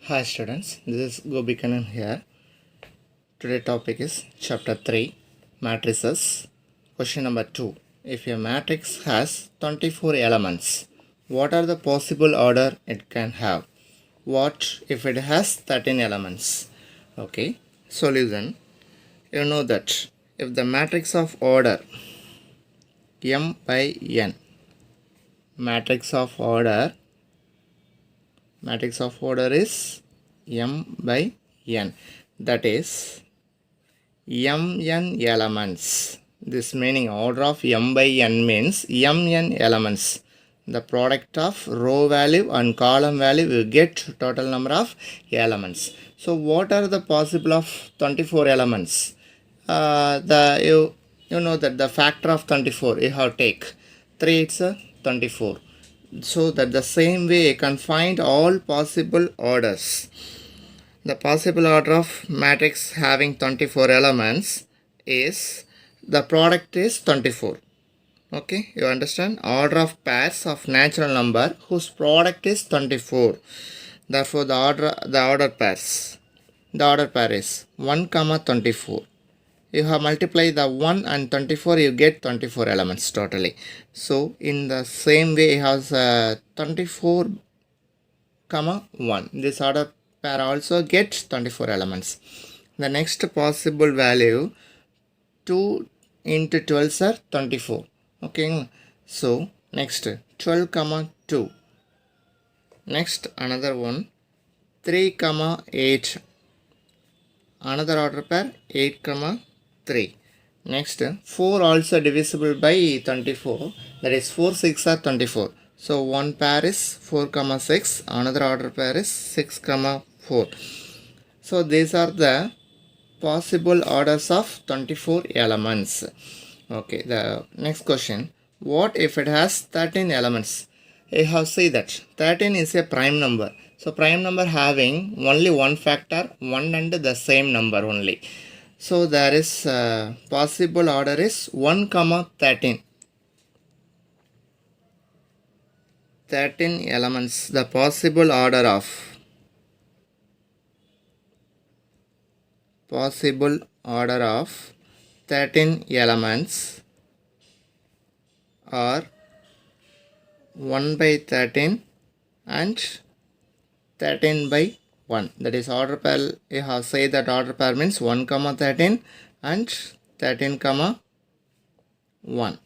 Hi students, this is Gobikanan here. Today topic is chapter 3 matrices. Question number 2. If a matrix has 24 elements, what are the possible order it can have? What if it has 13 elements? Okay, solution. You know that if the matrix of order m by n, matrix of order is m by n, that is mn elements. This meaning order of m by n means mn elements. The product of row value and column value will get total number of elements. So what are the possible of 24 elements? You know that the factor of 24 you have take 3 it's a 24. So that the same way you can find all possible orders. The possible order of matrix having 24 elements is the product is 24. Okay, you understand? Order of pairs of natural number whose product is 24. Therefore, the order pair is 1 comma 24. You have multiplied the 1 and 24, you get 24 elements totally. So in the same way, you have 24 comma 1. This order pair also gets 24 elements. The next possible value 2 into 12 are 24. Okay, so next 12 comma 2. Next another one 3 comma 8. Another order pair 8 comma 3. Next 4 also divisible by 24, that is 4 6 are 24. So one pair is 4 comma 6, another order pair is 6 comma 4. So these are the possible orders of 24 elements. Okay, the next question, what if it has 13 elements? I have said that 13 is a prime number. So prime number having only one factor, one and the same number only. So there is possible order is 1 comma 13. 13 elements. The possible order of 13 elements are 1 by 13 and 13 by 1. That is order pair. You have said that order pair means 1 comma 13 and 13 comma 1.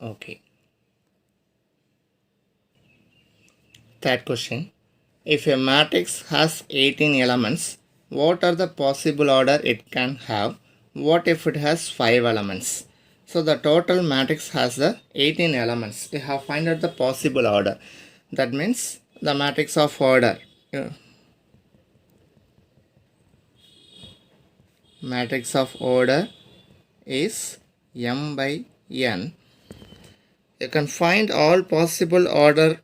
Okay. Third question. If a matrix has 18 elements, what are the possible order it can have? What if it has 5 elements? So the total matrix has the 18 elements. We have find out the possible order. That means the matrix of order. Matrix of order is m by n. You can find all possible ordered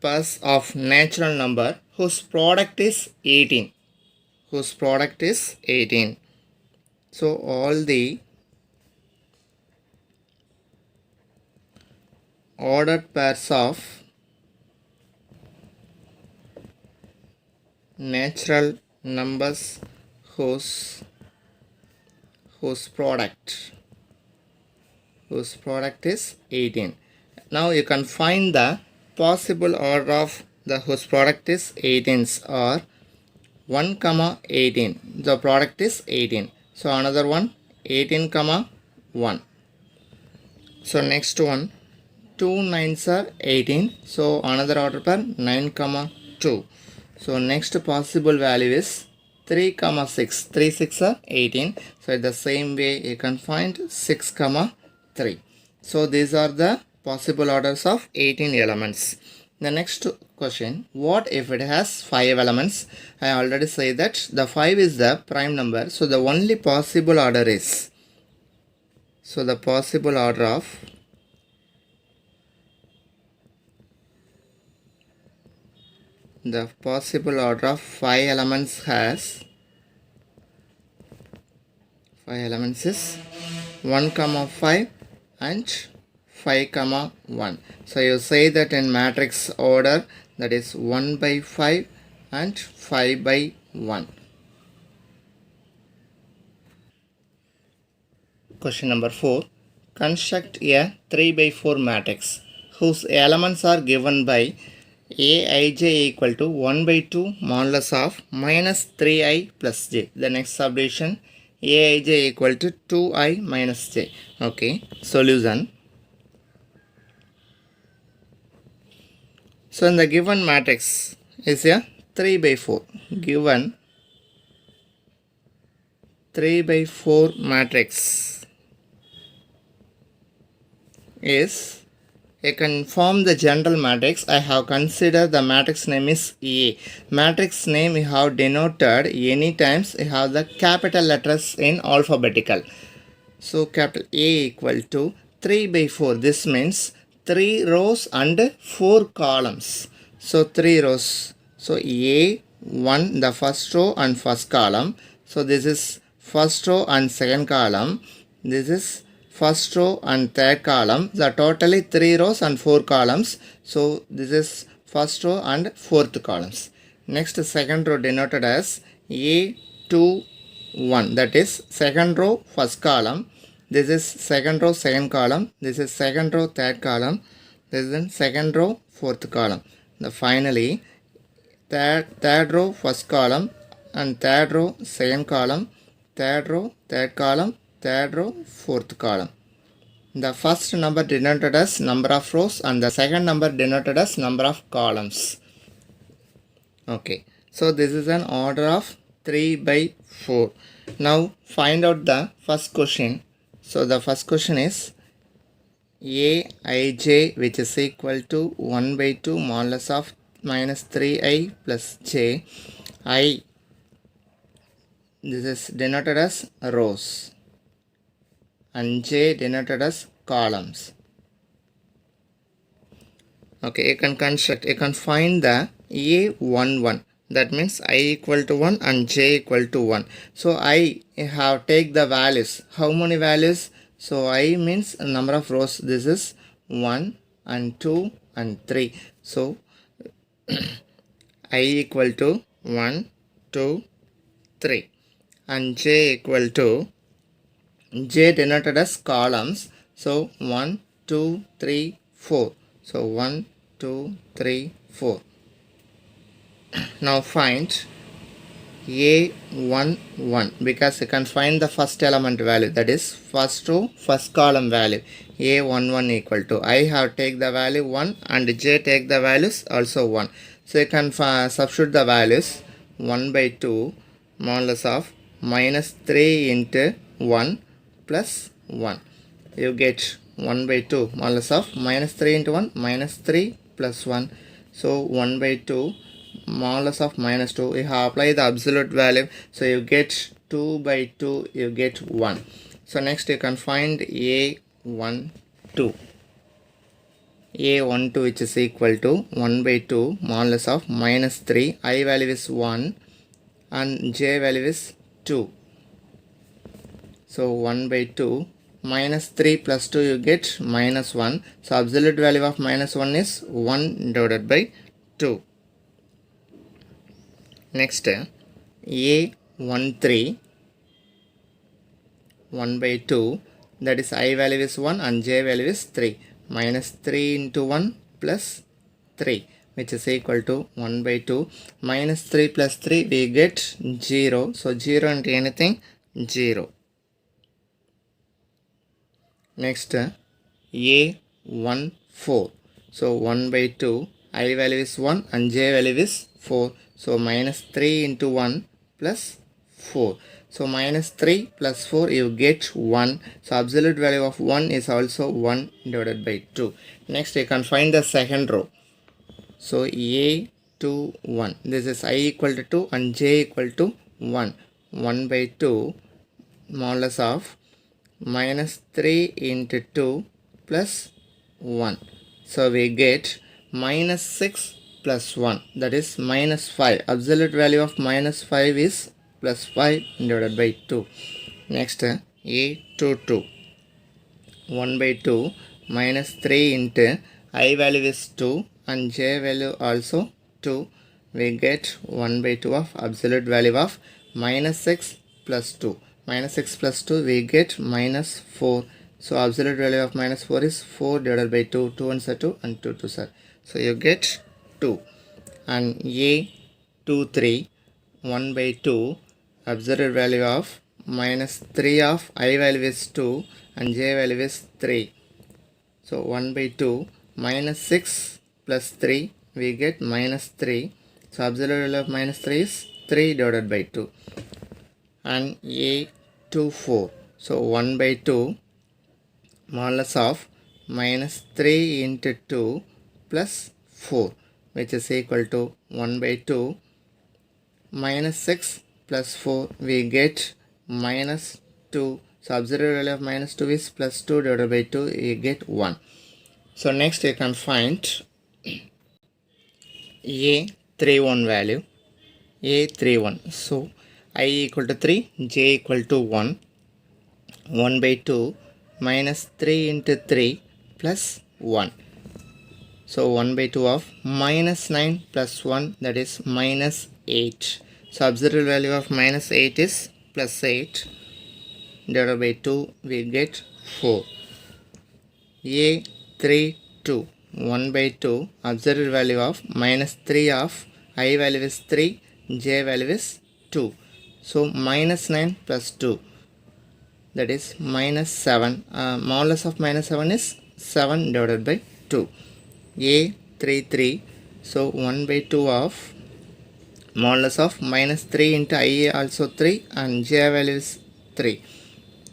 pairs of natural number whose product is 18. So all the ordered pairs of natural numbers whose product is 18. Now you can find the possible order of the whose product is 18s or 1 comma 18. The product is 18. So another one 18 comma 1. So next one 2 9s are 18. So another order pair 9 comma 2. So next possible value is 3 comma 6. 3 6 are 18. So in the same way you can find 6 comma 3. So these are the possible orders of 18 elements. The next question, what if it has 5 elements? I already say that the 5 is the prime number. So the only possible order is, so the possible order of 5 elements has 5 elements is 1 comma 5 and 5 comma 1. So you say that in matrix order that is 1 by 5 and 5 by 1. Question number 4. Construct a 3 by 4 matrix whose elements are given by Aij equal to 1 by 2 modulus of minus 3i plus j. The next subdivision Aij equal to 2i minus j. Okay, solution. So in the given matrix is a 3 by 4. Given 3 by 4 matrix is, I can form the general matrix. I have considered the matrix name is A. Matrix name we have denoted any times we have the capital letters in alphabetical. So capital A equal to 3 by 4. This means 3 rows and 4 columns. So 3 rows. So A1 the first row and first column. So this is first row and second column. This is first row and third column. The totally 3 rows and 4 columns. So this is first row and fourth columns. Next second row denoted as A2 1, that is second row first column. This is second row second column. This is second row third column. This is then second row fourth column. The finally third row first column and third row second column, third row third column, third row fourth column. The first number denoted as number of rows and the second number denoted as number of columns. Okay, so this is an order of 3 by 4. Now find out the first question. So the first question is Aij, which is equal to 1 by 2 modulus of minus 3i plus j. I, this is denoted as rows and j denoted as columns. Okay, you can construct, you can find the A11. That means I equal to 1 and j equal to 1. So I have take the values. How many values? So I means number of rows. This is 1 and 2 and 3. So I equal to 1, 2, 3 and j equal to, j denoted as columns. So 1, 2, 3, 4. So 1, 2, 3, 4. Now find A11 because you can find the first element value, that is first row first column value. A11 equal to, I have take the value 1 and j take the values also 1. So you can substitute the values 1 by 2 modulus of minus 3 into 1 plus 1. You get 1 by 2 modulus of minus 3 into 1 minus 3 plus 1. So 1 by 2 modulus of minus 2. You have applied the absolute value. So you get 2 by 2. You get 1. So next you can find A12. A12 which is equal to 1 by 2 modulus of minus 3. I value is 1 and j value is 2. So 1 by 2 minus 3 plus 2 you get minus 1. So absolute value of minus 1 is 1 divided by 2. Next A13 1 by 2, that is I value is 1 and j value is 3. Minus 3 into 1 plus 3 which is equal to 1 by 2. Minus 3 plus 3 we get 0. So 0 into anything 0. Next A14. So 1 by 2 I value is 1 and j value is 4. So minus 3 into 1 plus 4. So minus 3 plus 4 you get 1. So absolute value of 1 is also 1 divided by 2. Next you can find the second row. So A21. This is I equal to 2 and j equal to 1. 1 by 2 modulus of minus 3 into 2 plus 1. So we get minus 6 plus 1, that is minus 5. Absolute value of minus 5 is plus 5 divided by 2. Next A22. 1 by 2 minus 3 into I value is 2 and j value also 2, we get 1 by 2 of absolute value of minus 6 plus 2. Minus 6 plus 2, we get minus 4. So absolute value of minus 4 is 4 divided by 2. 2 ones are 2 and 2 2s are. So you get 2. And A 2 3, 1 by 2, absolute value of minus 3 of I value is 2 and j value is 3. So 1 by 2 minus 6 plus 3, we get minus 3. So absolute value of minus 3 is 3 divided by 2. And A 2 4. So 1 by 2 modulus of minus 3 into 2 plus 4, which is equal to 1 by 2 minus 6 plus 4, we get minus 2. So absolute value of minus 2 is plus 2 divided by 2, you get 1. So next you can find A 3 1 value. A 3 1. So I equal to 3, j equal to 1. 1 by 2 minus 3 into 3 plus 1. So 1 by 2 of minus 9 plus 1, that is minus 8. So absolute value of minus 8 is plus 8 divided by 2, we get 4. A 3 2. 1 by 2, absolute value of minus 3 of I value is 3, j value is 2. So minus 9 plus 2, that is minus 7. Modulus of minus 7 is 7 divided by 2. A 3 3. So 1 by 2 of modulus of minus 3 into I also 3 and j value is 3.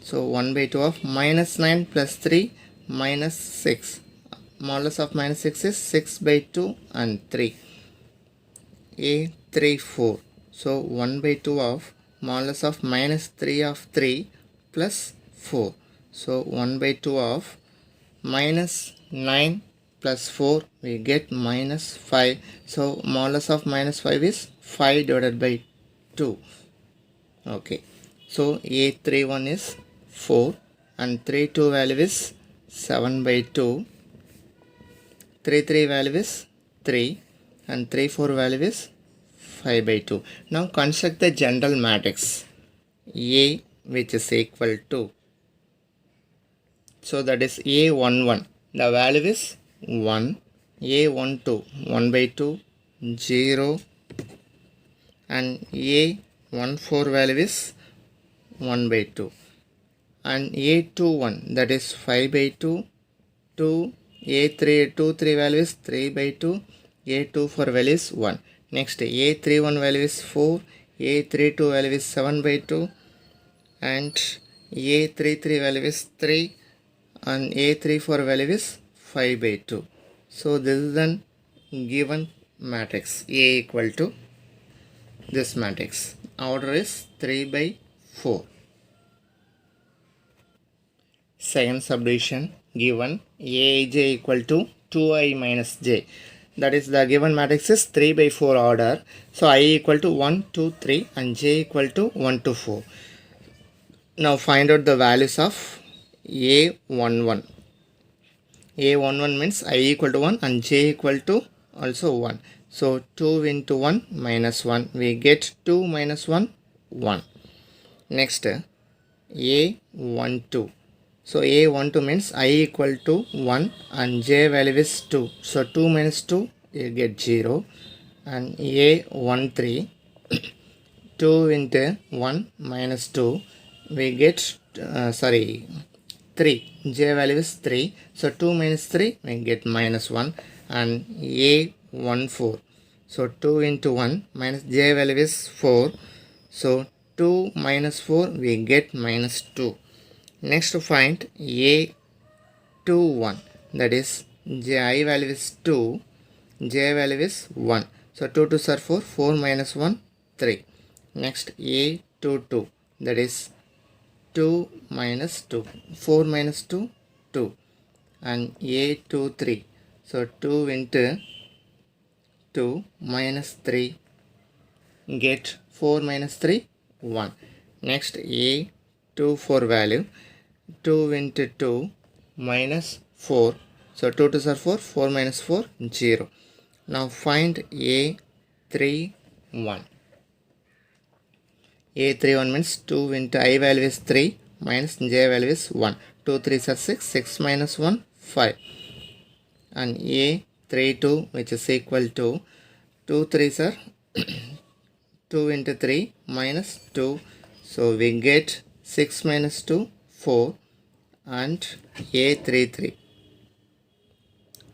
So 1 by 2 of minus 9 plus 3 minus 6. Modulus of minus 6 is 6 by 2 and 3. A 3 4. So 1 by 2 of modulus of minus 3 of 3 plus 4. So 1 by 2 of minus 9 plus 4, we get minus 5. So modulus of minus 5 is 5 divided by 2. Okay. So A 3 1 is 4 and 3 2 value is 7 by 2. 3 3 value is 3 and 3 4 value is 5 by 2. Now construct the general matrix A, which is equal to, so that is A 1 1, the value is 1. A 1 2, 1 by 2, 0, and A 1 4 value is 1 by 2, and A 2 1, that is 5 by 2, 2, A 3 2 3 value is 3 by 2, A 2 4 value is 1. Next A 3 1 value is 4, A 3 2 value is 7 by 2, and A 3 3 value is 3, and A 3 4 value is 5 by 2. So this is an given matrix A equal to this matrix. Order is 3 by 4. Second subdivision given Aij equal to 2i minus j. That is, the given matrix is 3 by 4 order. So I equal to 1 2 3 and j equal to 1 to 4. Now find out the values of A11. A11 means I equal to 1 and j equal to also 1. So 2 into 1 minus 1. We get 2 minus 1, 1. Next A12. So A12 means I equal to 1 and j value is 2. So 2 minus 2, you get 0. And A13. 2 into 1 minus 2, we get 3. J value is 3. So 2 minus 3, we get minus 1. And A14. So 2 into 1 minus j value is 4. So 2 minus 4, we get minus 2. Next to find A21. That is, j value is 2. J value is 1. So 2 2s are 4. 4 minus 1, 3. Next A22. That is 2 minus 2. 4 minus 2, 2. And A23. So 2 into 2 minus 3. Get 4 minus 3, 1. Next A24 value. 2 into 2 minus 4. So 2 2s are 4. 4 minus 4, 0. Now find A 3 1. A31 means 2 into I value is 3 minus j value is 1. 2 3s are 6, 6 minus 1 5. And A32 which is equal to 2 3s are 2 into 3 minus 2. So we get 6 minus 2 4 and A33.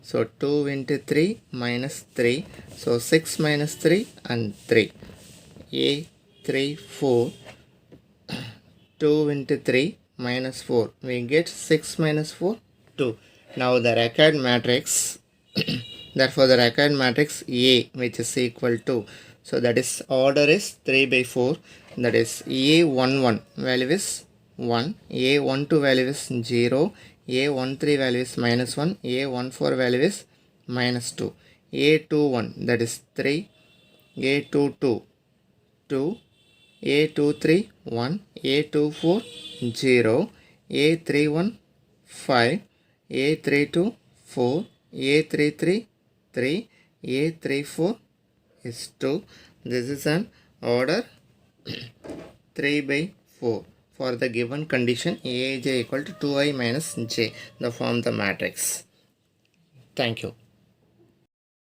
So 2 into 3 minus 3. So 6 minus 3 and 3. A34. 2 into 3 minus 4. We get 6 minus 4 2. Now the required matrix. Therefore the required matrix A which is equal to. So that is order is 3 by 4. That is A11 value is 1. A12 value is 0. A13 value is minus 1. A14 value is minus 2. A21 that is 3. A22 2. A23 1. A24 0. A31 5. A32 4. A33 3. A34 is 2. This is an order 3 by 4. For the given condition Aij equal to 2i minus j, the form the matrix. Thank you.